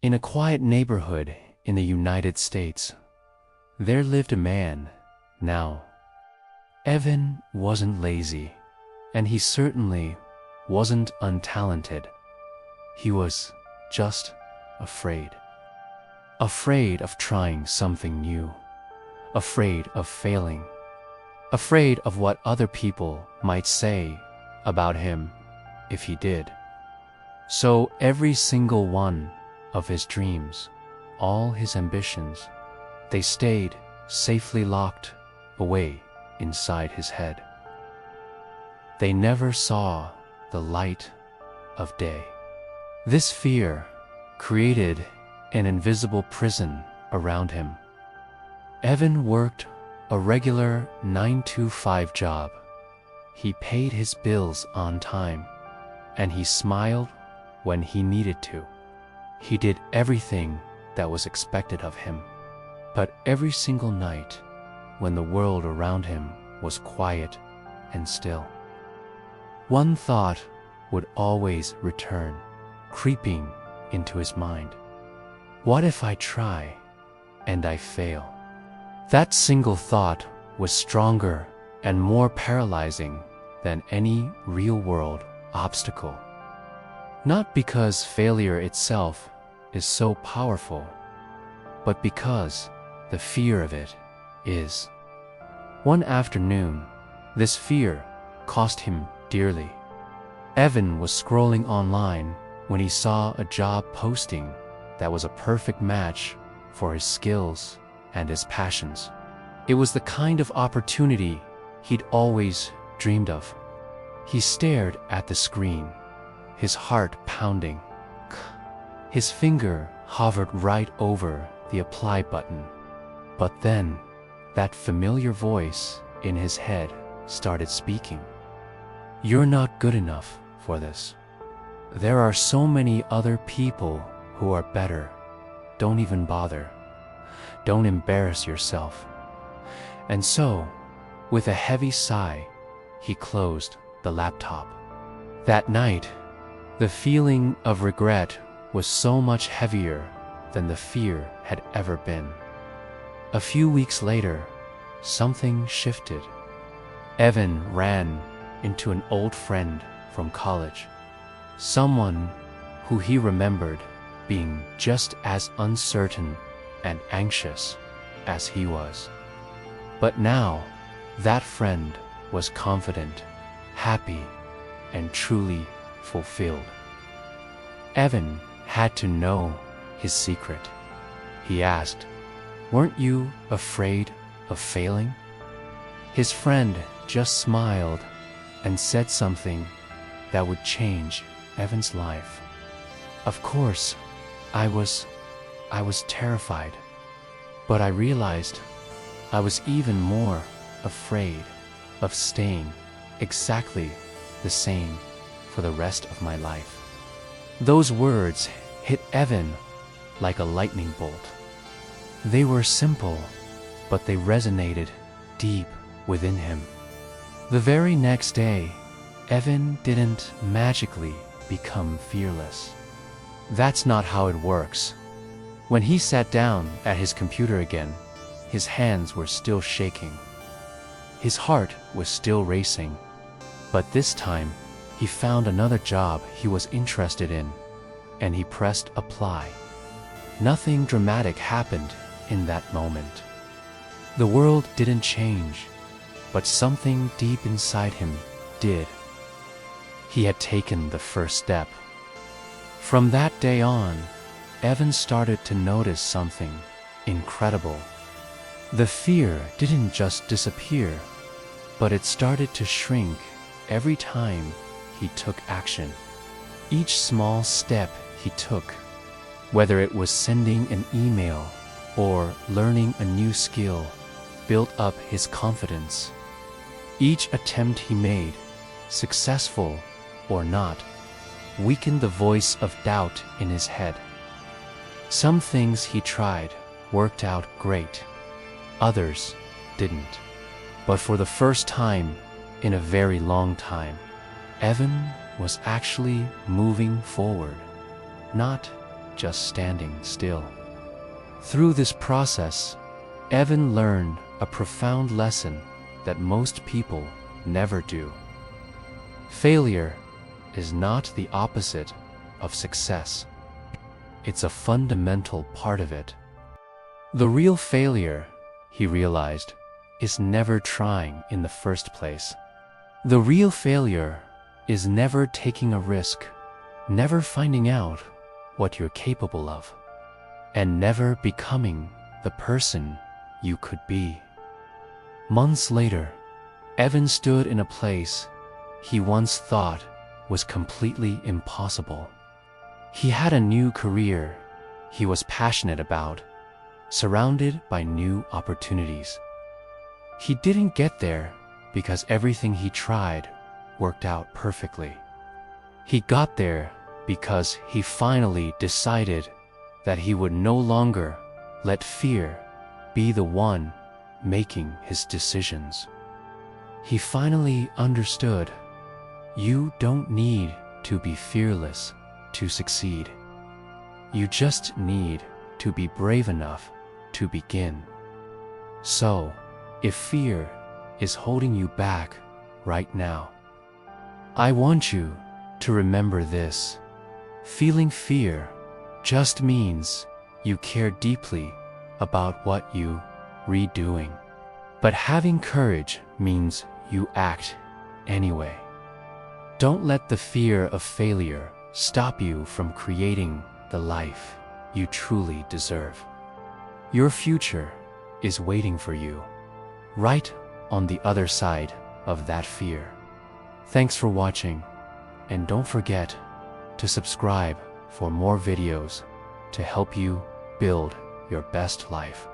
In a quiet neighborhood in the United States, there lived a man. Now, Evan wasn't lazy, and he certainly wasn't untalented. He was just afraid. Afraid of trying something new. Afraid of failing. Afraid of what other people might say about him if he did. So every single one of his dreams, all his ambitions, they stayed safely locked away inside his head. They never saw the light of day. This fear created an invisible prison around him. Evan worked a regular 9-to-5 job. He paid his bills on time, and he smiled when he needed to. He did everything that was expected of him. But every single night, when the world around him was quiet and still, one thought would always return, creeping into his mind. What if I try and I fail? That single thought was stronger and more paralyzing than any real-world obstacle. Not because failure itself is so powerful, but because the fear of it is. One afternoon, this fear cost him dearly. Evan was scrolling online when he saw a job posting that was a perfect match for his skills and his passions. It was the kind of opportunity he'd always dreamed of. He stared at the screen, his heart pounding. His finger hovered right over the apply button. But then, that familiar voice in his head started speaking. You're not good enough for this. There are so many other people who are better. Don't even bother. Don't embarrass yourself. And so, with a heavy sigh, he closed the laptop. That night, the feeling of regret was so much heavier than the fear had ever been. A few weeks later, something shifted. Evan ran into an old friend from college, someone who he remembered being just as uncertain and anxious as he was. But now, that friend was confident, happy, and truly fulfilled. Evan had to know his secret. He asked, "Weren't you afraid of failing?" His friend just smiled and said something that would change Evan's life. Of course, I was terrified, but I realized I was even more afraid of staying exactly the same for the rest of my life. Those words hit Evan like a lightning bolt. They were simple, but they resonated deep within him. The very next day, Evan didn't magically become fearless. That's not how it works. When he sat down at his computer again, his hands were still shaking. His heart was still racing. But this time, he found another job he was interested in, and he pressed apply. Nothing dramatic happened in that moment. The world didn't change, but something deep inside him did. He had taken the first step. From that day on, Evan started to notice something incredible. The fear didn't just disappear, but it started to shrink every time he took action. Each small step he took, whether it was sending an email or learning a new skill, built up his confidence. Each attempt he made, successful or not, weakened the voice of doubt in his head. Some things he tried worked out great, others didn't. But for the first time in a very long time, Evan was actually moving forward, not just standing still. Through this process, Evan learned a profound lesson that most people never do. Failure is not the opposite of success. It's a fundamental part of it. The real failure, he realized, is never trying in the first place. The real failure is never taking a risk, never finding out what you're capable of, and never becoming the person you could be. Months later, Evan stood in a place he once thought was completely impossible. He had a new career he was passionate about, surrounded by new opportunities. He didn't get there because everything he tried worked out perfectly. He got there because he finally decided that he would no longer let fear be the one making his decisions. He finally understood, you don't need to be fearless to succeed. You just need to be brave enough to begin. So, if fear is holding you back right now, I want you to remember this. Feeling fear just means you care deeply about what you're doing. But having courage means you act anyway. Don't let the fear of failure stop you from creating the life you truly deserve. Your future is waiting for you, right on the other side of that fear. Thanks for watching, and don't forget to subscribe for more videos to help you build your best life.